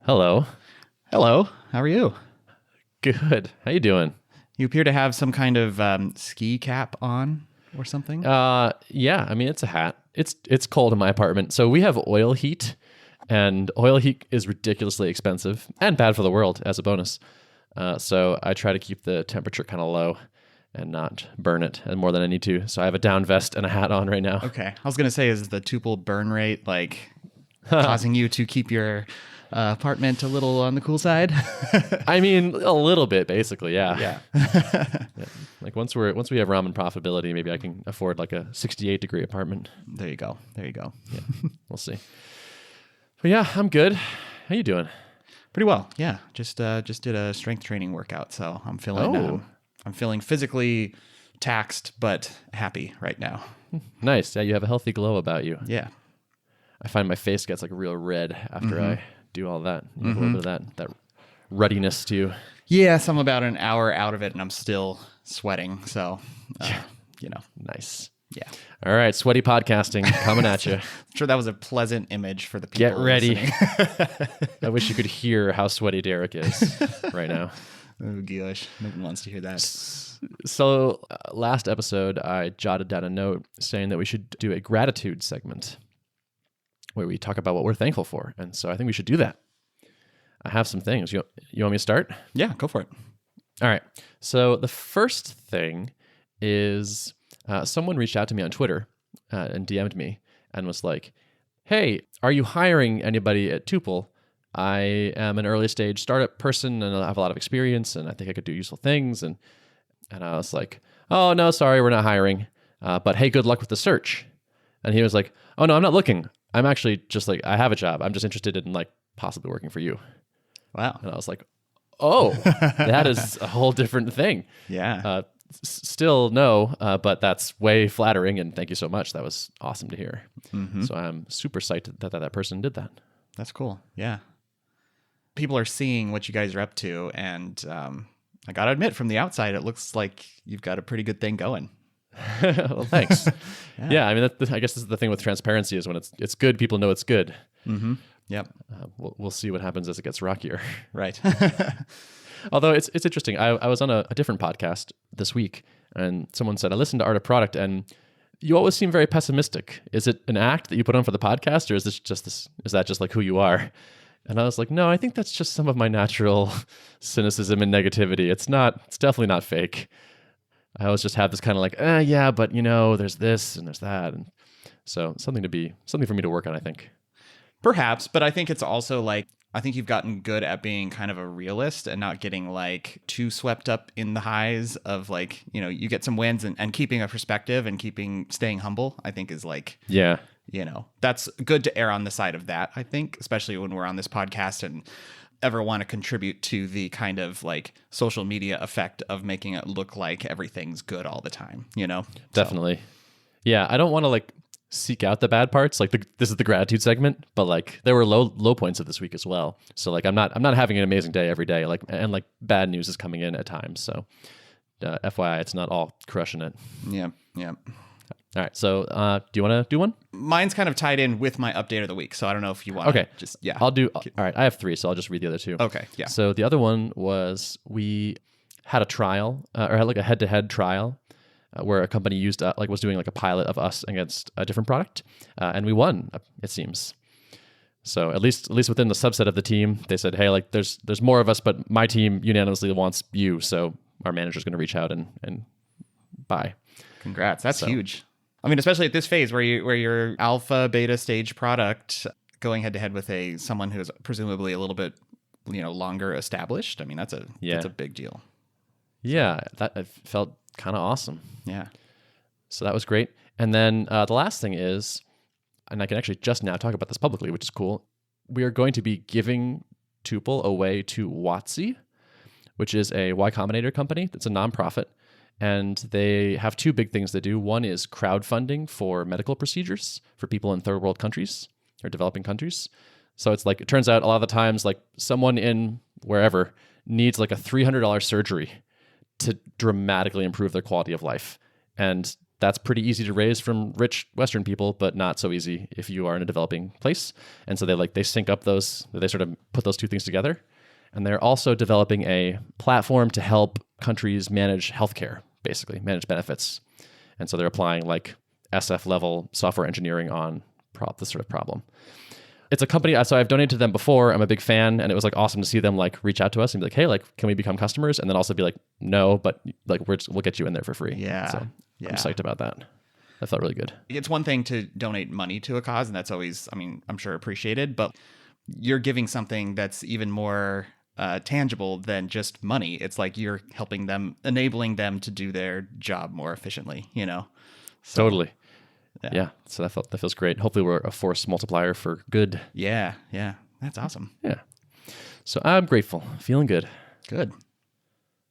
Hello. Hello, how are you? Good. How you doing? You appear to have some kind of ski cap on or something. Yeah. I mean, it's a hat. It's cold in my apartment, so we have oil heat, and oil heat is ridiculously expensive and bad for the world as a bonus. So I try to keep the temperature kind of low and not burn it and more than I need to. So I have a down vest and a hat on right now. Okay, I was gonna say, is the Tuple burn rate like causing you to keep your apartment a little on the cool side? I mean, a little bit, basically. Yeah. Yeah. Yeah. Like once we have ramen profitability, maybe I can afford like a 68-degree apartment. There you go. Yeah, we'll see. But yeah, I'm good. How you doing? Pretty well. Yeah, just did a strength training workout, so I'm feeling I'm feeling physically taxed but happy right now. Nice. Yeah, you have a healthy glow about you. Yeah. I find my face gets like real red after I do all that. You have a little bit of that ruddiness too. Yes, I'm about an hour out of it and I'm still sweating. So, Nice. Yeah. All right, sweaty podcasting coming at you. I'm sure that was a pleasant image for the people. Get ready. Listening. I wish you could hear how sweaty Derrick is right now. Oh gosh, no one wants to hear that. So last episode, I jotted down a note saying that we should do a gratitude segment where we talk about what we're thankful for. And so I think we should do that. I have some things. You want me to start? Yeah, go for it. All right. So the first thing is someone reached out to me on Twitter and DM'd me and was like, hey, are you hiring anybody at Tuple? I am an early stage startup person and I have a lot of experience and I think I could do useful things. And I was like, oh, no, sorry, we're not hiring. But hey, good luck with the search. And he was like, oh, no, I'm not looking. I'm actually just like, I have a job. I'm just interested in like possibly working for you. Wow. And I was like, oh, that is a whole different thing. Yeah. Still no, but that's way flattering. And thank you so much. That was awesome to hear. Mm-hmm. So I'm super psyched that person did that. That's cool. Yeah. People are seeing what you guys are up to. And I got to admit, from the outside, it looks like you've got a pretty good thing going. Well, thanks. Yeah, I mean, I guess this is the thing with transparency is when it's good, people know it's good. Mm-hmm. Yep. We'll see what happens as it gets rockier. Right. Although it's interesting. I was on a different podcast this week, and someone said, I listened to Art of Product, and you always seem very pessimistic. Is it an act that you put on for the podcast, or is that just like who you are? And I was like, no, I think that's just some of my natural cynicism and negativity. It's definitely not fake. I always just have this kind of like, yeah, but there's this and there's that. And so something for me to work on, I think. Perhaps, but I think it's also like, I think you've gotten good at being kind of a realist and not getting like too swept up in the highs of like, you get some wins and keeping a perspective and staying humble, I think is like, yeah, that's good to err on the side of that, I think, especially when we're on this podcast and ever want to contribute to the kind of like social media effect of making it look like everything's good all the time, Definitely. So. Yeah. I don't want to like seek out the bad parts. Like this is the gratitude segment, but like there were low points of this week as well. So like I'm not having an amazing day every day. Like, and like bad news is coming in at times. So FYI, it's not all crushing it. Yeah. Yeah. All right. So do you want to do one? Mine's kind of tied in with my update of the week. So I don't know if you want to yeah. All right. I have 3, so I'll just read the other 2. Okay. Yeah. So the other one was we had a trial or had like a head-to-head trial where a company was doing like a pilot of us against a different product. And we won, it seems. So at least within the subset of the team, they said, hey, like there's more of us, but my team unanimously wants you. So our manager's going to reach out and buy. Congrats. That's huge. I mean, especially at this phase where your alpha beta stage product going head to head with someone who's presumably a little bit, longer established. I mean, that's a big deal. Yeah, that felt kind of awesome. Yeah. So that was great. And then the last thing is, and I can actually just now talk about this publicly, which is cool. We are going to be giving Tuple away to Watsi, which is a Y Combinator company. That's a nonprofit. And they have 2 big things they do. One is crowdfunding for medical procedures for people in third world countries or developing countries. So it's like, it turns out a lot of the times, like someone in wherever needs like a $300 surgery to dramatically improve their quality of life. And that's pretty easy to raise from rich Western people, but not so easy if you are in a developing place. And so they sync up they sort of put those two things together. And they're also developing a platform to help countries manage healthcare, basically manage benefits. And so they're applying like SF level software engineering on this sort of problem. It's a company, so I've donated to them before. I'm a big fan, and it was like awesome to see them like reach out to us and be like, hey, like, can we become customers? And then also be like, no, but like we'll get you in there for free. Yeah. So I'm psyched about that. That felt really good. It's one thing to donate money to a cause, and that's always, I mean, I'm sure appreciated, but you're giving something that's even more tangible than just money. It's like you're helping them, enabling them to do their job more efficiently, you know? So, totally. Yeah. So that feels great. Hopefully we're a force multiplier for good. Yeah. That's awesome. Yeah. So I'm grateful. Feeling good. Good.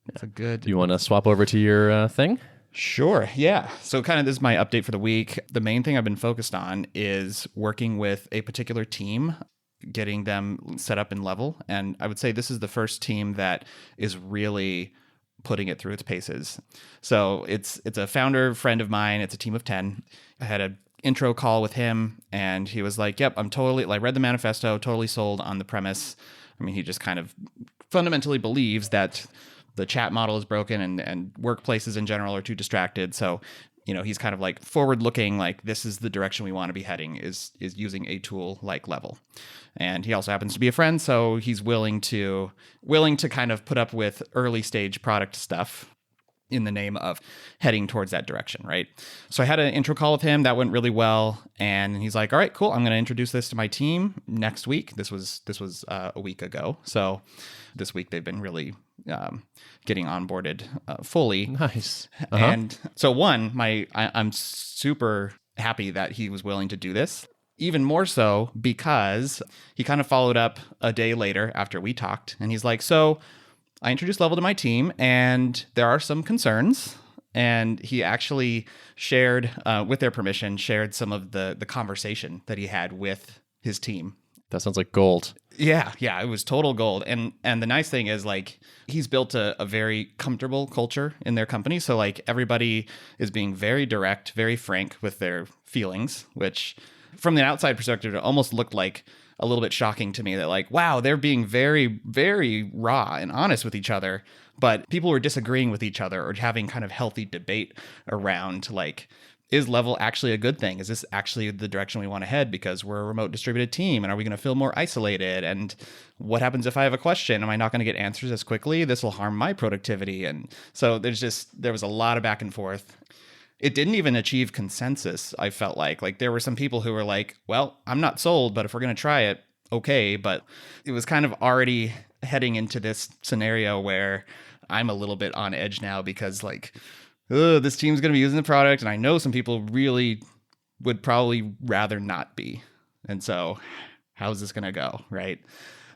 That's a good. You want to swap over to your thing? Sure. Yeah. So kind of this is my update for the week. The main thing I've been focused on is working with a particular team, getting them set up in level. And I would say this is the first team that is really putting it through its paces. So it's a founder friend of mine. It's a team of 10. I had an intro call with him, and he was like, yep, I'm totally, like, read the manifesto, totally sold on the premise. I mean, he just kind of fundamentally believes that the chat model is broken and workplaces in general are too distracted. So, you know, he's kind of like forward looking, like this is the direction we want to be heading, is using a tool like Level. And he also happens to be a friend, so he's willing to kind of put up with early stage product stuff in the name of heading towards that direction, right? So I had an intro call with him that went really well, and he's like, all right, cool, I'm going to introduce this to my team next week. This was a week ago. So this week they've been really getting onboarded fully. Nice. And so I'm super happy that he was willing to do this. Even more so because he kind of followed up a day later after we talked, and he's like, so I introduced Level to my team, and there are some concerns. And he actually shared, with their permission, shared some of the conversation that he had with his team. That sounds like gold. Yeah, it was total gold. And the nice thing is, like, he's built a very comfortable culture in their company. So, like, everybody is being very direct, very frank with their feelings, which from the outside perspective, it almost looked like a little bit shocking to me that, like, wow, they're being very, very raw and honest with each other. But people were disagreeing with each other or having kind of healthy debate around, like, is Level actually a good thing? Is this actually the direction we want to head because we're a remote distributed team? And are we going to feel more isolated? And what happens if I have a question? Am I not going to get answers as quickly? This will harm my productivity. And so there was a lot of back and forth. It didn't even achieve consensus, I felt like. Like, there were some people who were like, well, I'm not sold, but if we're going to try it, okay. But it was kind of already heading into this scenario where I'm a little bit on edge now because, like, this team's going to be using the product, and I know some people really would probably rather not be. And so how's this going to go, right?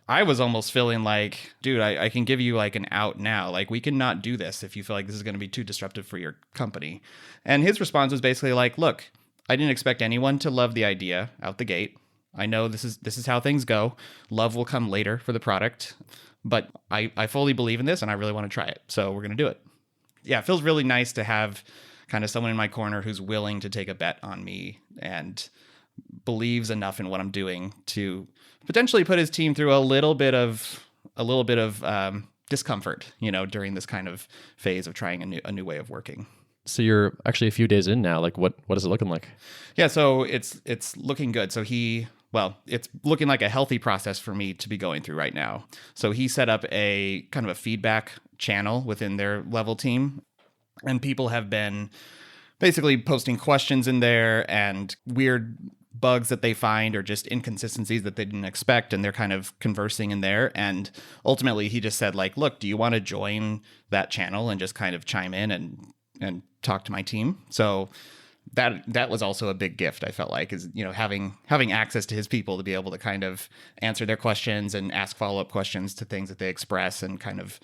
I was almost feeling like, dude, I can give you like an out now. Like, we can not do this if you feel like this is going to be too disruptive for your company. And his response was basically like, look, I didn't expect anyone to love the idea out the gate. I know this is how things go. Love will come later for the product, but I fully believe in this and I really want to try it. So we're going to do it. Yeah, it feels really nice to have kind of someone in my corner who's willing to take a bet on me and believes enough in what I'm doing to potentially put his team through a little bit of discomfort, you know, during this kind of phase of trying a new way of working. So you're actually a few days in now. Like, what is it looking like? Yeah, so it's looking good. So it's looking like a healthy process for me to be going through right now. So he set up a kind of a feedback channel within their Level team, and people have been basically posting questions in there and weird bugs that they find or just inconsistencies that they didn't expect, and they're kind of conversing in there. And ultimately he just said, like, look, do you want to join that channel and just kind of chime in and talk to my team? So that was also a big gift, I felt like, is, you know, having access to his people to be able to kind of answer their questions and ask follow-up questions to things that they express and kind of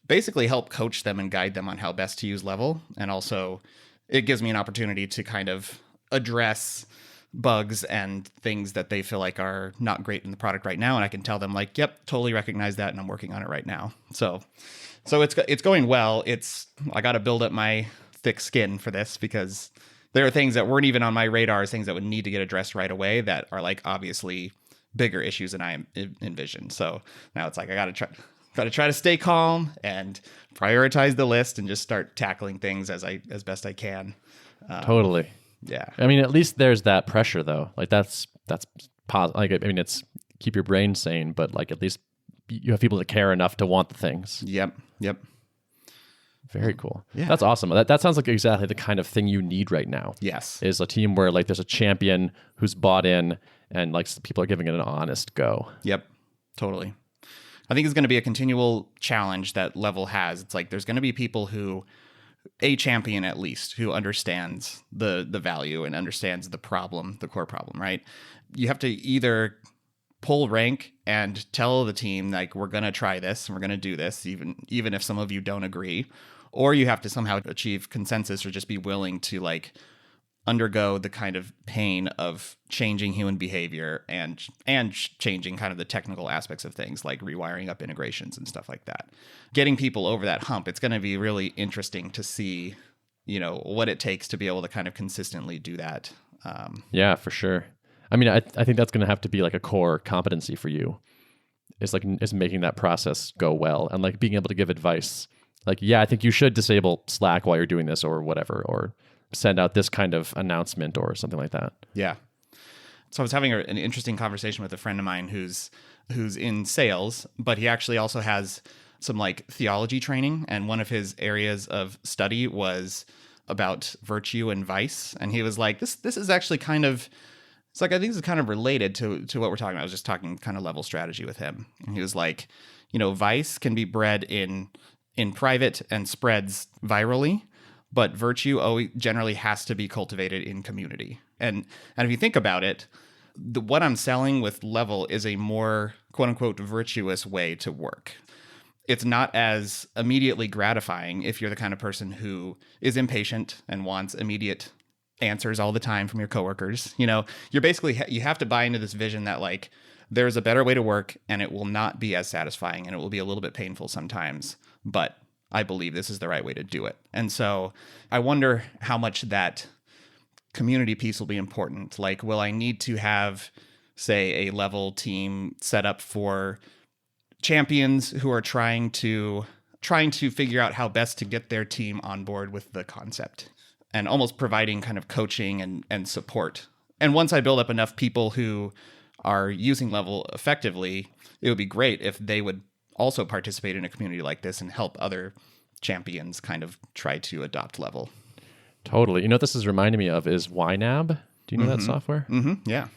basically help coach them and guide them on how best to use Level. And also it gives me an opportunity to kind of address bugs and things that they feel like are not great in the product right now. And I can tell them, like, yep, totally recognize that, and I'm working on it right now. So it's going well. I got to build up my thick skin for this because there are things that weren't even on my radar as things that would need to get addressed right away that are like obviously bigger issues than I envisioned. So now it's like I got to try to stay calm and prioritize the list and just start tackling things as best I can. Totally. Yeah. I mean, at least there's that pressure though. Like that's positive. Like, I mean, it's keep your brain sane, but like at least you have people that care enough to want the things. Yep. Very cool. Yeah. That's awesome. That sounds like exactly the kind of thing you need right now. Yes. Is a team where like there's a champion who's bought in and like people are giving it an honest go. Yep. Totally. I think it's going to be a continual challenge that Level has. It's like there's going to be people who, a champion at least, who understands the value and understands the problem, the core problem, right? You have to either pull rank and tell the team, like, we're going to try this and we're going to do this, even if some of you don't agree, or you have to somehow achieve consensus or just be willing to like undergo the kind of pain of changing human behavior and changing kind of the technical aspects of things like rewiring up integrations and stuff like that. Getting people over that hump, it's going to be really interesting to see, what it takes to be able to kind of consistently do that. Yeah, for sure. I mean, I think that's going to have to be like a core competency for you. Is making that process go well and like being able to give advice. Like, yeah, I think you should disable Slack while you're doing this or whatever, or send out this kind of announcement or something like that. Yeah. So I was having an interesting conversation with a friend of mine who's in sales, but he actually also has some like theology training. And one of his areas of study was about virtue and vice. And he was like, this is actually kind of, it's like, I think this is kind of related to what we're talking about. I was just talking kind of level strategy with him. And he was like, vice can be bred in private and spreads virally, but virtue always generally has to be cultivated in community. And if you think about it, what I'm selling with Level is a more quote unquote virtuous way to work. It's not as immediately gratifying if you're the kind of person who is impatient and wants immediate answers all the time from your coworkers. You're basically, you have to buy into this vision that like there's a better way to work and it will not be as satisfying and it will be a little bit painful sometimes, but I believe this is the right way to do it. And so I wonder how much that community piece will be important. Like, will I need to have, say, a Level team set up for champions who are trying to figure out how best to get their team on board with the concept and almost providing kind of coaching and support. And once I build up enough people who are using Level effectively, it would be great if they would also participate in a community like this and help other champions kind of try to adopt Level. Totally. What this is reminding me of is YNAB. Do you know that software? Mm-hmm. Yeah.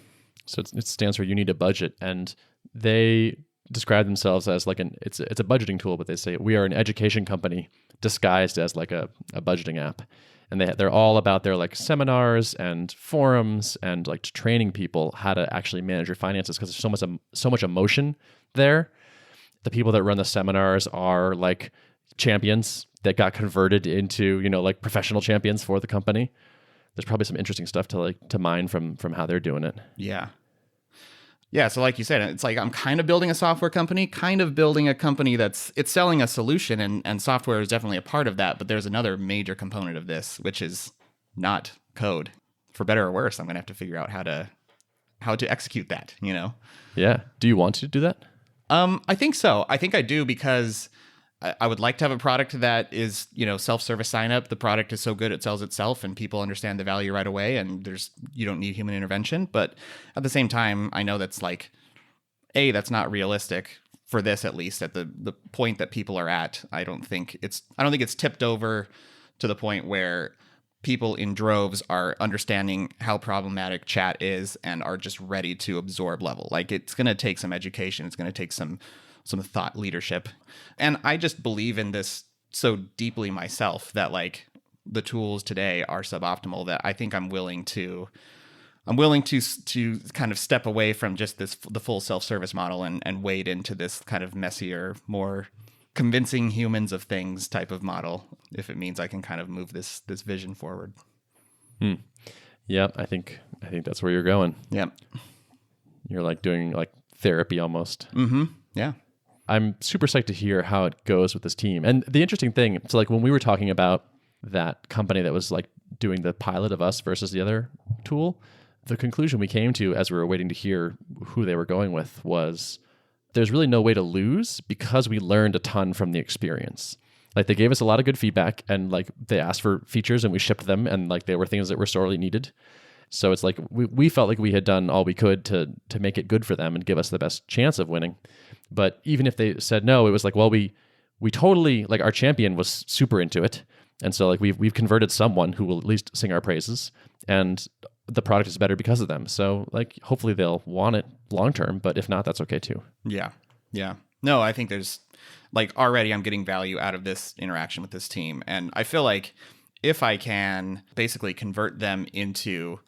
So it stands for You Need a Budget, and they describe themselves as like it's a budgeting tool, but they say we are an education company disguised as like a budgeting app. And they're all about their like seminars and forums and like training people how to actually manage your finances, because there's so much emotion there. The people that run the seminars are like champions that got converted into, like professional champions for the company. There's probably some interesting stuff to mine from how they're doing it. Yeah. Yeah. So like you said, it's like I'm kind of building a software company, kind of building a company it's selling a solution, and software is definitely a part of that. But there's another major component of this, which is not code. For better or worse, I'm going to have to figure out how to execute that, Yeah. Do you want to do that? I think so. I think I do, because I would like to have a product that is, self-service sign up. The product is so good it sells itself and people understand the value right away, and you don't need human intervention. But at the same time, I know that's like, that's not realistic for this, at least at the point that people are at. I don't think it's tipped over to the point where people in droves are understanding how problematic chat is and are just ready to absorb Level. Like, it's going to take some education. It's going to take some thought leadership. And I just believe in this so deeply myself that like the tools today are suboptimal that I think I'm willing to kind of step away from just the full self-service model and wade into this kind of messier, more convincing humans of things type of model, if it means I can kind of move this vision forward. Yeah, I think that's where you're going. Yep. You're like doing like therapy almost. Mm-hmm. Yeah. I'm super psyched to hear how it goes with this team. And the interesting thing, so like when we were talking about that company that was like doing the pilot of us versus the other tool, the conclusion we came to as we were waiting to hear who they were going with was there's really no way to lose because we learned a ton from the experience. Like they gave us a lot of good feedback and like they asked for features and we shipped them and like they were things that were sorely needed. So it's like we felt like we had done all we could to make it good for them and give us the best chance of winning. But even if they said no, it was like, well, we totally, like our champion was super into it. And so like we've converted someone who will at least sing our praises and the product is better because of them. So like hopefully they'll want it long term, but if not, that's okay too. Yeah. Yeah. No, I think there's like already I'm getting value out of this interaction with this team. And I feel like if I can basically convert them into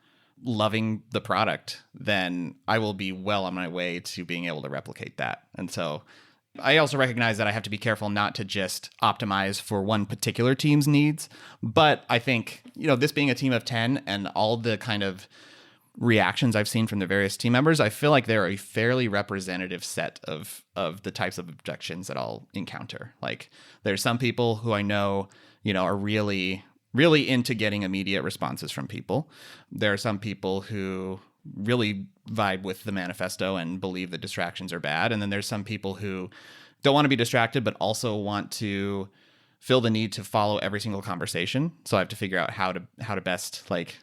loving the product, then I will be well on my way to being able to replicate that. And so I also recognize that I have to be careful not to just optimize for one particular team's needs. But I think, this being a team of 10 and all the kind of reactions I've seen from the various team members, I feel like they're a fairly representative set of the types of objections that I'll encounter. Like there's some people who I know, are really into getting immediate responses from people. There are some people who really vibe with the manifesto and believe that distractions are bad. And then there's some people who don't want to be distracted, but also want to feel the need to follow every single conversation. So I have to figure out how to best like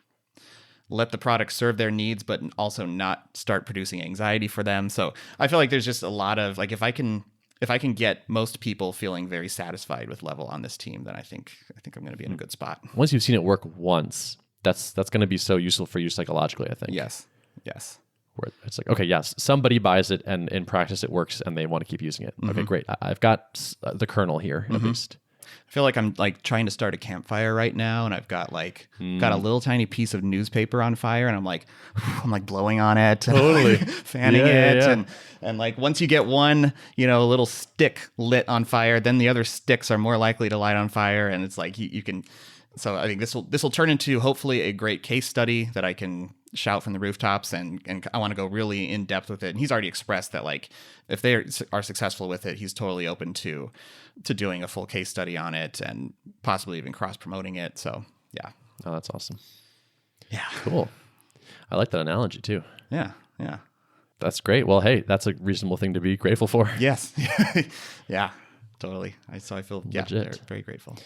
let the product serve their needs, but also not start producing anxiety for them. So I feel like there's just a lot of like, if I can get most people feeling very satisfied with level on this team, then I think I'm going to be in a good spot. Once you've seen it work once, that's going to be so useful for you psychologically, I think. Yes. Where it's like, okay, yes, somebody buys it and in practice it works and they want to keep using it. Okay, great. I've got the kernel here at least. I feel like I'm like trying to start a campfire right now, and I've got got a little tiny piece of newspaper on fire, and I'm like blowing on it, totally fanning it, and like once you get one little stick lit on fire, then the other sticks are more likely to light on fire, and it's like you can. So I think this will turn into hopefully a great case study that I can shout from the rooftops, and I want to go really in depth with it. And he's already expressed that like if they are successful with it, he's totally open to doing a full case study on it and possibly even cross promoting it. So yeah. Oh, that's awesome. Yeah. Cool. I like that analogy too. Yeah. That's great. Well, hey, that's a reasonable thing to be grateful for. Yes. Yeah. Totally. So I feel they're very grateful.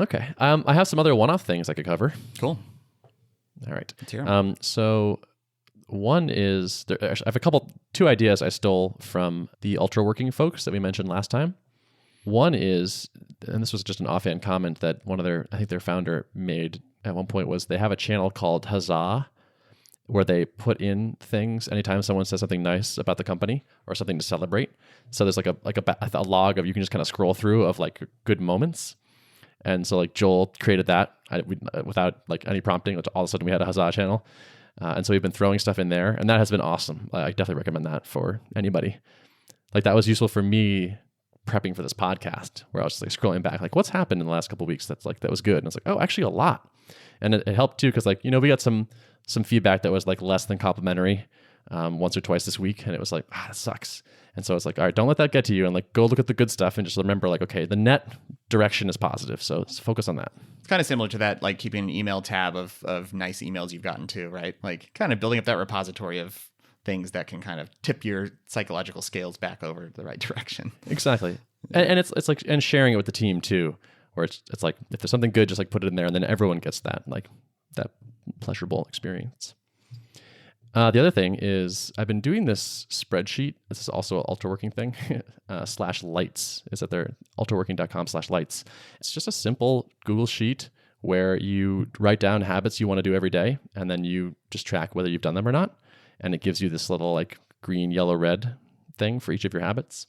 Okay. I have some other one-off things I could cover. Cool. All right. Let's hear 'em. So one is, I have two ideas I stole from the ultra working folks that we mentioned last time. One is, and this was just an offhand comment that I think their founder made at one point, was they have a channel called Huzzah, where they put in things anytime someone says something nice about the company or something to celebrate. So there's like a log of, you can just kind of scroll through of like good moments. And so like Joel created that without like any prompting. All of a sudden we had a Huzzah channel. And so we've been throwing stuff in there, and that has been awesome. I definitely recommend that for anybody. Like that was useful for me prepping for this podcast, where I was just like scrolling back, like what's happened in the last couple of weeks that was good. And I was like, oh, actually a lot. And it helped too, because like, we got some feedback that was like less than complimentary once or twice this week. And it was like, that sucks. And so it's like, all right, don't let that get to you, and like go look at the good stuff and just remember like, okay, the net direction is positive. So let's focus on that. It's kind of similar to that, like keeping an email tab of nice emails you've gotten to, right? Like kind of building up that repository of things that can kind of tip your psychological scales back over the right direction. Exactly. And it's like, and sharing it with the team too, where it's like, if there's something good, just like put it in there, and then everyone gets that, like that pleasurable experience. The other thing is I've been doing this spreadsheet. This is also an ultraworking thing, /lights. It's at their ultraworking.com/lights. It's just a simple Google sheet where you write down habits you want to do every day, and then you just track whether you've done them or not. And it gives you this little like green, yellow, red thing for each of your habits.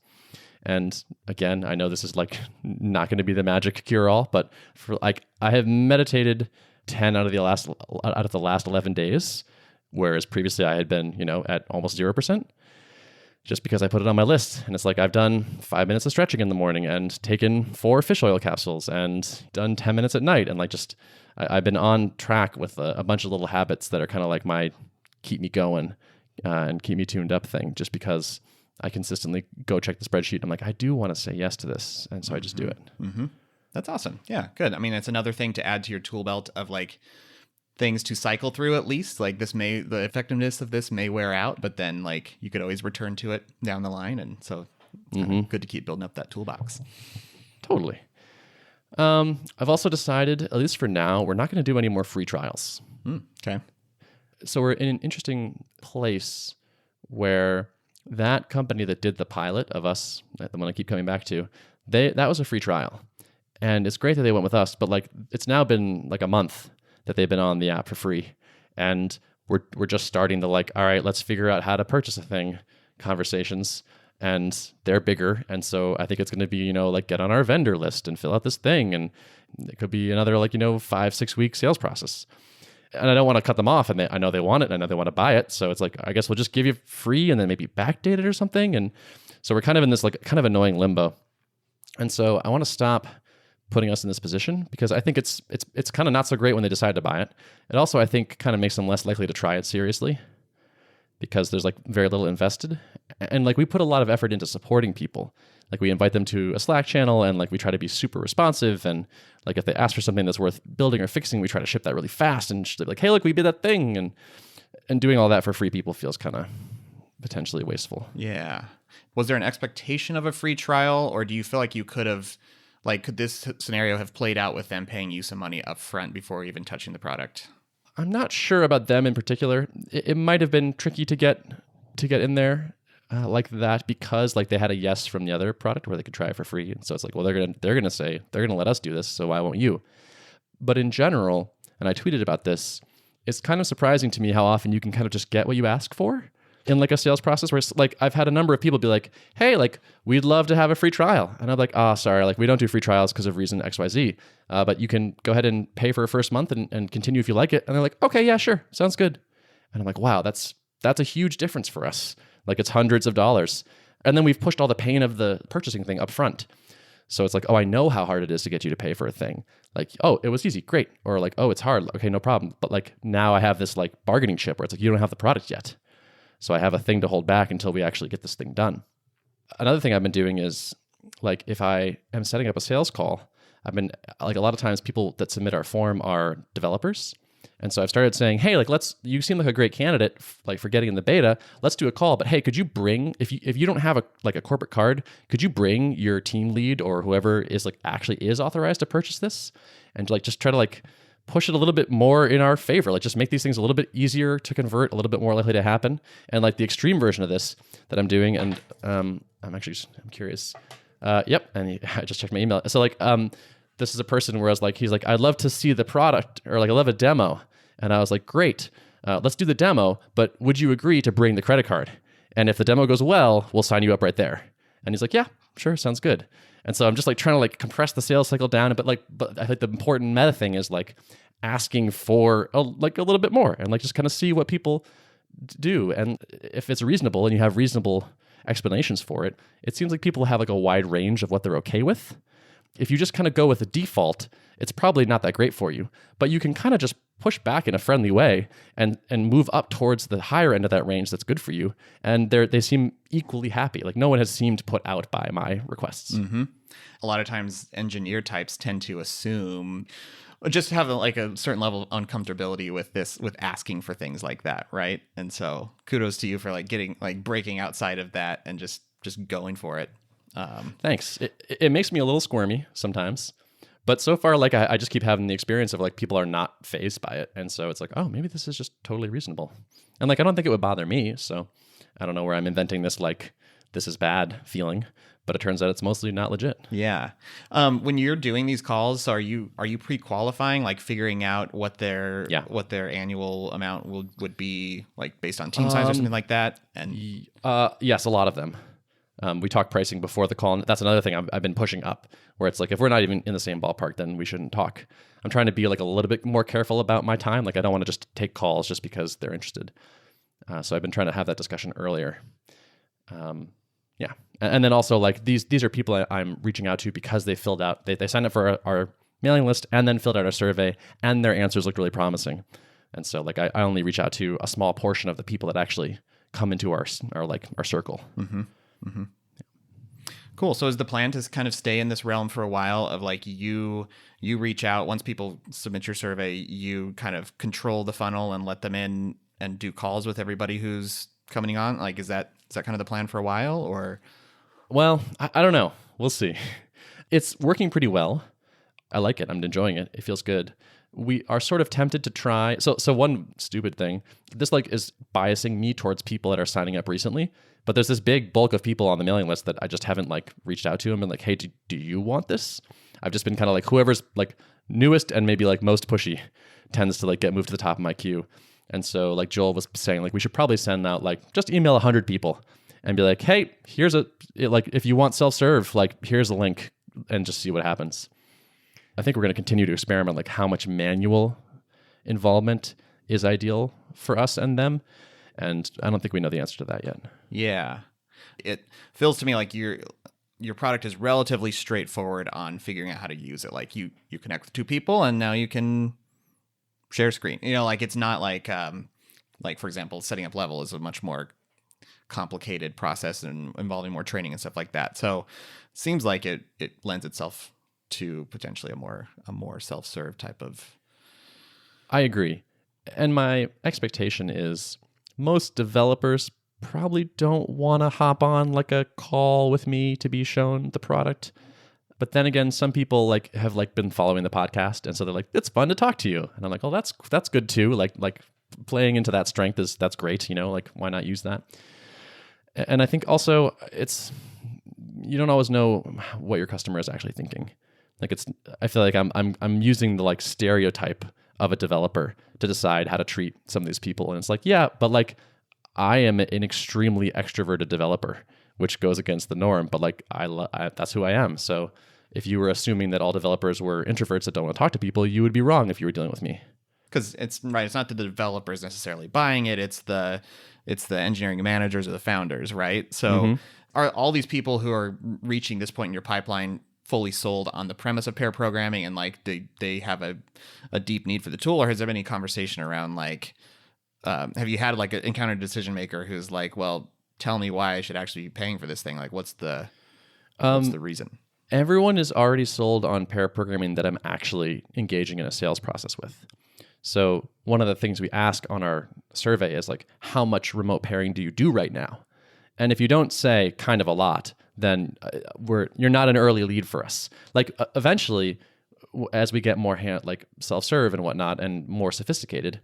And again, I know this is like not going to be the magic cure-all, but for like I have meditated 10 out of the last 11 days. Whereas previously I had been, at almost 0%, just because I put it on my list. And it's like, I've done 5 minutes of stretching in the morning and taken 4 fish oil capsules and done 10 minutes at night. And like, I've been on track with a bunch of little habits that are kind of like my keep me going and keep me tuned up thing, just because I consistently go check the spreadsheet. I'm like, I do want to say yes to this. And so I just do it. Mm-hmm. That's awesome. Yeah, good. I mean, it's another thing to add to your tool belt of like things to cycle through at least. Like the effectiveness of this may wear out, but then like you could always return to it down the line. And so it's kind of good to keep building up that toolbox. Totally. I've also decided, at least for now, we're not going to do any more free trials. Okay. So we're in an interesting place where that company that did the pilot of us, the one I keep coming back to, that was a free trial. And it's great that they went with us, but like it's now been like a month that they've been on the app for free. And we're just starting to like, all right, let's figure out how to purchase a thing conversations. And they're bigger. And so I think it's going to be, like get on our vendor list and fill out this thing. And it could be another 5-6 week sales process. And I don't want to cut them off. And I know they want it. And I know they want to buy it. So it's like, I guess we'll just give you free and then maybe backdate it or something. And so we're kind of in this like kind of annoying limbo. And so I want to stop putting us in this position because I think it's kind of not so great when they decide to buy it. It also, I think, kind of makes them less likely to try it seriously because there's like very little invested. And like we put a lot of effort into supporting people. Like we invite them to a Slack channel and like we try to be super responsive. And like if they ask for something that's worth building or fixing, we try to ship that really fast and they're like, hey, look, we did that thing. And doing all that for free people feels kind of potentially wasteful. Yeah. Was there an expectation of a free trial, or do you feel like you could have, like, could this scenario have played out with them paying you some money up front before even touching the product? I'm not sure about them in particular. It might have been tricky to get in there like that because like they had a yes from the other product where they could try it for free. And so it's like, well, they're gonna say they're gonna let us do this, so why won't you? But in general, and I tweeted about this, it's kind of surprising to me how often you can kind of just get what you ask for in like a sales process where it's like I've had a number of people be like, hey, like we'd love to have a free trial. And I'm like, sorry, like we don't do free trials because of reason XYZ. But you can go ahead and pay for a first month and continue if you like it. And they're like, okay, yeah, sure. Sounds good. And I'm like, wow, that's a huge difference for us. Like it's hundreds of dollars. And then we've pushed all the pain of the purchasing thing up front. So it's like, oh, I know how hard it is to get you to pay for a thing. Like, oh, it was easy. Great. Or like, oh, it's hard. Okay, no problem. But like now I have this like bargaining chip where it's like, you don't have the product yet. So I have a thing to hold back until we actually get this thing done. Another thing I've been doing is like if I am setting up a sales call, I've been like a lot of times people that submit our form are developers. And so I've started saying, hey, like you seem like a great candidate like for getting in the beta. Let's do a call. But hey, could you bring, if you don't have a corporate card, could you bring your team lead or whoever is like actually is authorized to purchase this and like just try to like push it a little bit more in our favor, like just make these things a little bit easier to convert, a little bit more likely to happen. And like the extreme version of this that I'm doing, and I'm curious. Yep, and I just checked my email. So like this is a person where I was like, he's like, I'd love to see the product, or like I love a demo. And I was like, great, let's do the demo, but would you agree to bring the credit card? And if the demo goes well, we'll sign you up right there. And he's like, yeah, sure, sounds good. And so I'm just like trying to like compress the sales cycle down, but I think the important meta thing is like asking for a little bit more and like just kind of see what people do. And if it's reasonable and you have reasonable explanations for it, it seems like people have like a wide range of what they're okay with. If you just kind of go with the default, it's probably not that great for you, but you can kind of just push back in a friendly way and move up towards the higher end of that range that's good for you. And they seem equally happy. Like no one has seemed put out by my requests. Mm-hmm. A lot of times engineer types tend to assume, just have like a certain level of uncomfortability with asking for things like that, right? And so kudos to you for like breaking outside of that and just going for it. Thanks. It makes me a little squirmy sometimes. But so far, like I just keep having the experience of like people are not fazed by it. And so it's like, oh, maybe this is just totally reasonable. And like, I don't think it would bother me. So I don't know where I'm inventing this, like, this is bad feeling, but it turns out it's mostly not legit. Yeah. When you're doing these calls, are you pre-qualifying, like figuring out what their annual amount would be, like based on team size or something like that? And yes, a lot of them. We talk pricing before the call, and that's another thing I've been pushing up, where it's like, if we're not even in the same ballpark, then we shouldn't talk. I'm trying to be like a little bit more careful about my time. Like I don't want to just take calls just because they're interested. So I've been trying to have that discussion earlier. Yeah. And then also like these are people I'm reaching out to because they filled out, they signed up for our mailing list and then filled out our survey, and their answers look really promising. And so like I only reach out to a small portion of the people that actually come into our circle. Mm-hmm. Mm-hmm. Cool. So is the plan to kind of stay in this realm for a while of like you reach out once people submit your survey, you kind of control the funnel and let them in and do calls with everybody who's coming on? Like, is that kind of the plan for a while, or? Well, I don't know. We'll see. It's working pretty well. I like it. I'm enjoying it. It feels good. We are sort of tempted to try. So one stupid thing, this like is biasing me towards people that are signing up recently, but there's this big bulk of people on the mailing list that I just haven't like reached out to them and like, hey, do you want this? I've just been kind of like whoever's like newest and maybe like most pushy tends to like get moved to the top of my queue. And so like Joel was saying, like we should probably send out like just email 100 people and be like, hey, here's like if you want self-serve, like here's a link and just see what happens. I think we're going to continue to experiment like how much manual involvement is ideal for us and them. And I don't think we know the answer to that yet. Yeah. It feels to me like your product is relatively straightforward on figuring out how to use it. Like you connect with two people and now you can share screen. You know, like it's not like for example, setting up Level is a much more complicated process and involving more training and stuff like that. So seems like it lends itself to potentially a more self-serve type of. I agree. And my expectation is most developers probably don't want to hop on like a call with me to be shown the product. But then again, some people like have like been following the podcast, and so they're like, it's fun to talk to you. And I'm like, oh, that's good too. Like playing into that strength that's great, you know, like why not use that? And I think also you don't always know what your customer is actually thinking. Like I feel like I'm using the like stereotype of a developer to decide how to treat some of these people. And it's like, yeah, but like I am an extremely extroverted developer, which goes against the norm, but like that's who I am. So if you were assuming that all developers were introverts that don't want to talk to people, you would be wrong if you were dealing with me. Because it's not that the developers necessarily buying it, it's the engineering managers or the founders, right? So are all these people who are reaching this point in your pipeline fully sold on the premise of pair programming and like they have a deep need for the tool, or has there been any conversation around like have you had like an encountered decision maker who's like, well, tell me why I should actually be paying for this thing? Like what's the reason? Everyone is already sold on pair programming that I'm actually engaging in a sales process with. So one of the things we ask on our survey is like, how much remote pairing do you do right now? And if you don't say kind of a lot, then you're not an early lead for us. Like eventually, as we get more like self-serve and whatnot and more sophisticated,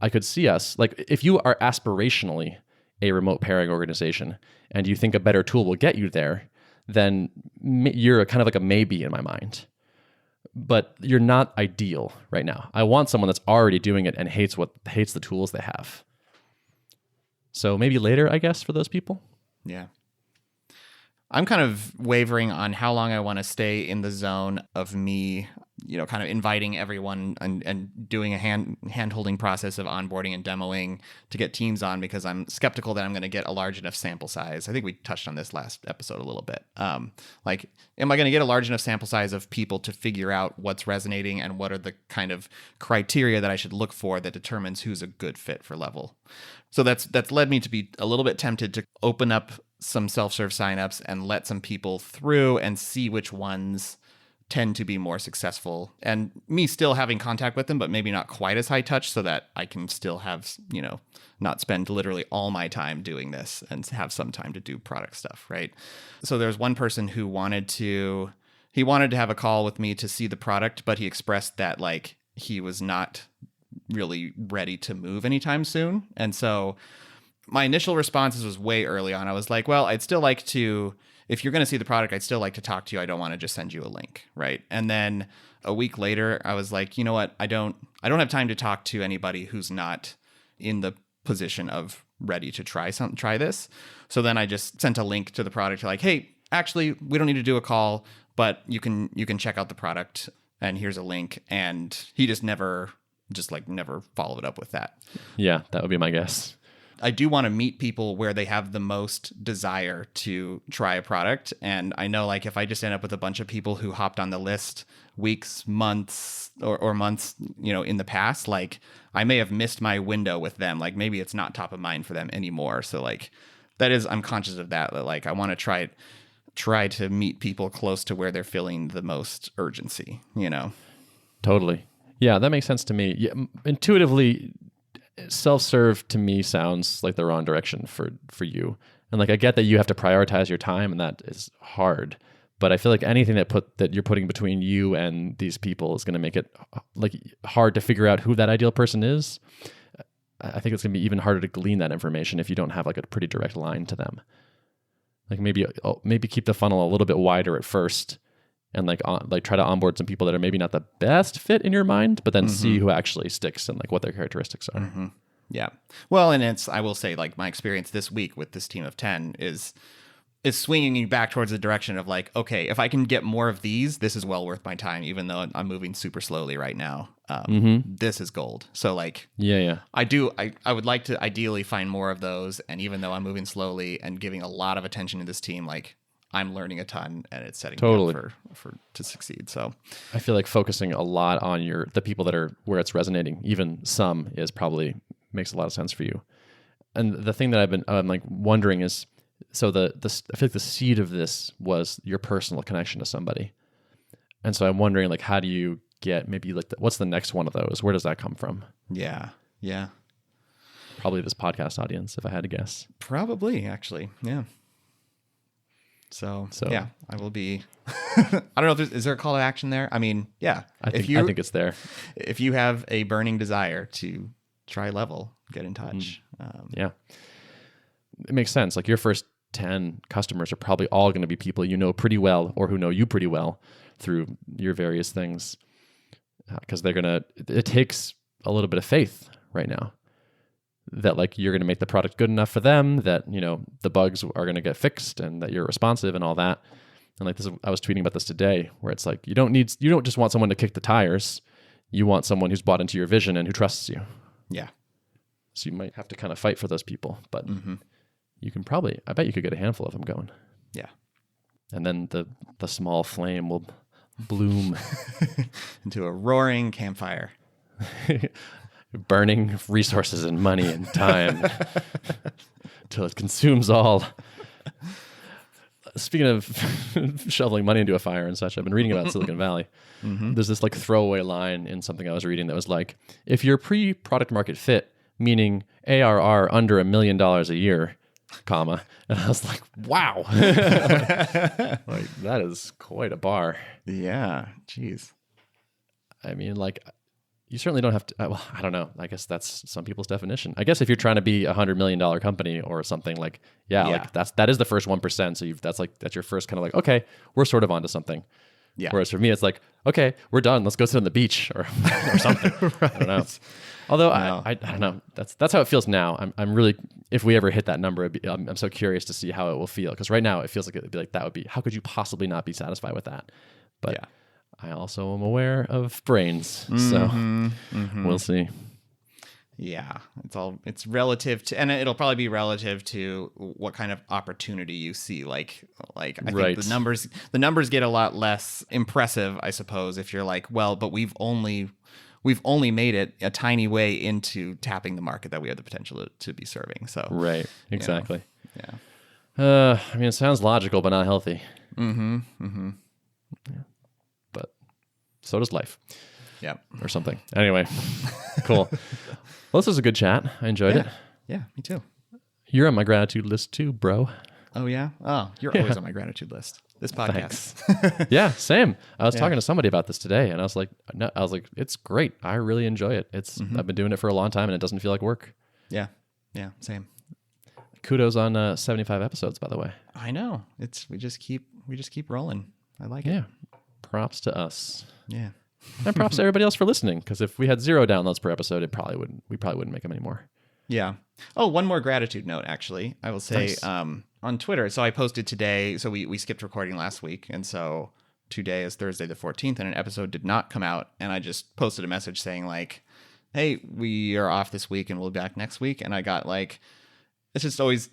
I could see us, like if you are aspirationally a remote pairing organization and you think a better tool will get you there, then you're kind of like a maybe in my mind. But you're not ideal right now. I want someone that's already doing it and hates the tools they have. So maybe later, I guess, for those people. Yeah. I'm kind of wavering on how long I want to stay in the zone of me, you know, kind of inviting everyone and doing a hand-holding process of onboarding and demoing to get teams on, because I'm skeptical that I'm going to get a large enough sample size. I think we touched on this last episode a little bit. Like, am I going to get a large enough sample size of people to figure out what's resonating and what are the kind of criteria that I should look for that determines who's a good fit for Level? So that's led me to be a little bit tempted to open up some self-serve signups and let some people through and see which ones tend to be more successful, and me still having contact with them, but maybe not quite as high touch, so that I can still have, you know, not spend literally all my time doing this and have some time to do product stuff, right? So there's one person who wanted to have a call with me to see the product, but he expressed that like he was not really ready to move anytime soon. And so my initial responses was way early on. I was like, well, I'd still like to, if you're going to see the product, I'd still like to talk to you. I don't want to just send you a link, right? And then a week later, I was like, you know what? I don't have time to talk to anybody who's not in the position of ready to try this. So then I just sent a link to the product, like, hey, actually, we don't need to do a call, but you can check out the product, and here's a link. And he just never followed it up with that. Yeah, that would be my guess. I do want to meet people where they have the most desire to try a product. And I know, like, if I just end up with a bunch of people who hopped on the list weeks, months, or months, you know, in the past, like, I may have missed my window with them. Like, maybe it's not top of mind for them anymore. So, like, I'm conscious of that. Like, I want to try it. try to meet people close to where they're feeling the most urgency, you know? Totally. Yeah, that makes sense to me. Yeah, intuitively, self-serve to me sounds like the wrong direction for you. And like I get that you have to prioritize your time, and that is hard. But I feel like anything that you're putting between you and these people is going to make it like hard to figure out who that ideal person is. I think it's going to be even harder to glean that information if you don't have like a pretty direct line to them. Like maybe keep the funnel a little bit wider at first, and like try to onboard some people that are maybe not the best fit in your mind, but then see who actually sticks and like what their characteristics are. Mm-hmm. Yeah. Well, and I will say, like, my experience this week with this team of 10 is swinging you back towards the direction of like, okay, if I can get more of these, this is well worth my time, even though I'm moving super slowly right now. This is gold. So like, yeah. I would like to ideally find more of those. And even though I'm moving slowly and giving a lot of attention to this team, like I'm learning a ton, and it's setting me up for to succeed. So I feel like focusing a lot on the people that are where it's resonating, even some, is probably makes a lot of sense for you. And the thing that I'm like wondering is, so I feel like the seed of this was your personal connection to somebody. And so I'm wondering, like, how do you get maybe like, what's the next one of those? Where does that come from? Yeah. Probably this podcast audience, if I had to guess. Probably, actually. Yeah. So yeah, I will be, I don't know, is there a call to action there? I mean, yeah. I think it's there. If you have a burning desire to try level, get in touch. Yeah. It makes sense. Like your first 10 customers are probably all going to be people you know pretty well, or who know you pretty well through your various things. Because it takes a little bit of faith right now that like you're going to make the product good enough for them, that, you know, the bugs are going to get fixed, and that you're responsive and all that. And like this, I was tweeting about this today, where it's like, you don't just want someone to kick the tires. You want someone who's bought into your vision and who trusts you. Yeah. So you might have to kind of fight for those people, but you can I bet you could get a handful of them going. Yeah. And then the small flame will bloom into a roaring campfire. Burning resources and money and time till it consumes all. Speaking of shoveling money into a fire and such, I've been reading about Silicon Valley. There's this like throwaway line in something I was reading that was like, if you're pre-product market fit, meaning ARR under $1 million a year, comma. And I was like, wow. Like, that is quite a bar. Yeah. Jeez. I mean, like, you certainly don't have to, well, I don't know. I guess that's some people's definition. I guess if you're trying to be $100 million company or something, like, like that is the first 1%. So that's your first kind of like, okay, we're sort of onto something. Yeah. Whereas for me, it's like, okay, we're done. Let's go sit on the beach or something. Right. I don't know. Although I don't know. That's how it feels now. I'm really, if we ever hit that number, I'm so curious to see how it will feel. Because right now it feels like it'd be like, that would be, how could you possibly not be satisfied with that? But yeah. I also am aware of brains, so we'll see. Yeah, it's relative to, and it'll probably be relative to what kind of opportunity you see. Like I think the numbers get a lot less impressive, I suppose, if you're like, well, but we've only made it a tiny way into tapping the market that we have the potential to be serving. So right, exactly. You know, I mean, it sounds logical, but not healthy. Yeah. But so does life. Yeah. Or something. Anyway, cool. Well, this was a good chat. I enjoyed it. Yeah, me too. You're on my gratitude list too, bro. Oh, yeah? Oh, you're always on my gratitude list. This podcast. Yeah, same. I was talking to somebody about this today, and I was like, it's great. I really enjoy it. I've been doing it for a long time, and it doesn't feel like work. Yeah. Yeah, same. Kudos on 75 episodes, by the way. I know. We just keep rolling. I like it. Yeah. Props to us. Yeah. And props to everybody else for listening, because if we had 0 downloads per episode, we probably wouldn't make them anymore. Yeah. Oh, one more gratitude note, actually. I will say nice. On Twitter. So I posted today. So we skipped recording last week. And so today is Thursday the 14th, and an episode did not come out. And I just posted a message saying like, hey, we are off this week and we'll be back next week. And I got like, it's just always,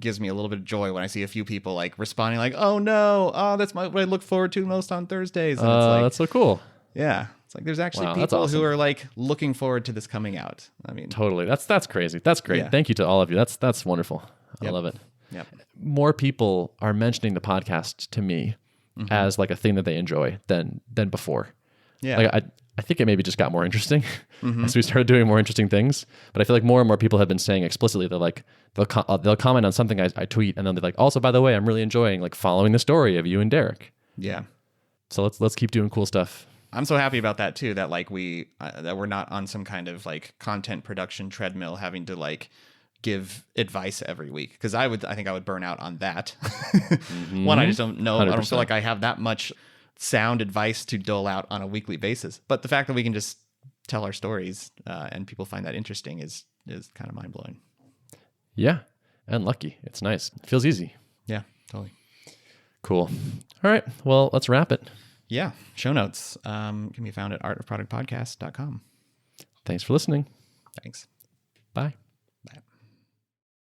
gives me a little bit of joy when I see a few people like responding like, oh no, that's what I look forward to most on Thursdays. And it's like, that's so cool. Yeah. It's like there's actually people who are like looking forward to this coming out. I mean, totally. That's crazy. That's great. Yeah. Thank you to all of you. That's wonderful. I love it. Yep. more people are mentioning the podcast to me as like a thing that they enjoy than before. Yeah. Like I think it maybe just got more interesting as we started doing more interesting things. But I feel like more and more people have been saying explicitly that like they'll comment on something I tweet, and then they're like, also by the way, I'm really enjoying like following the story of you and Derrick. Yeah. So let's keep doing cool stuff. I'm so happy about that too. That like that we're not on some kind of like content production treadmill, having to like give advice every week, because I think I would burn out on that. One, I just don't know. 100%. I don't feel like I have that much sound advice to dole out on a weekly basis. But the fact that we can just tell our stories and people find that interesting is kind of mind blowing. Yeah, and lucky. It's nice. It feels easy. Yeah, totally. Cool. All right. Well, let's wrap it. Yeah. Show notes can be found at artofproductpodcast.com. Thanks for listening. Thanks. Bye.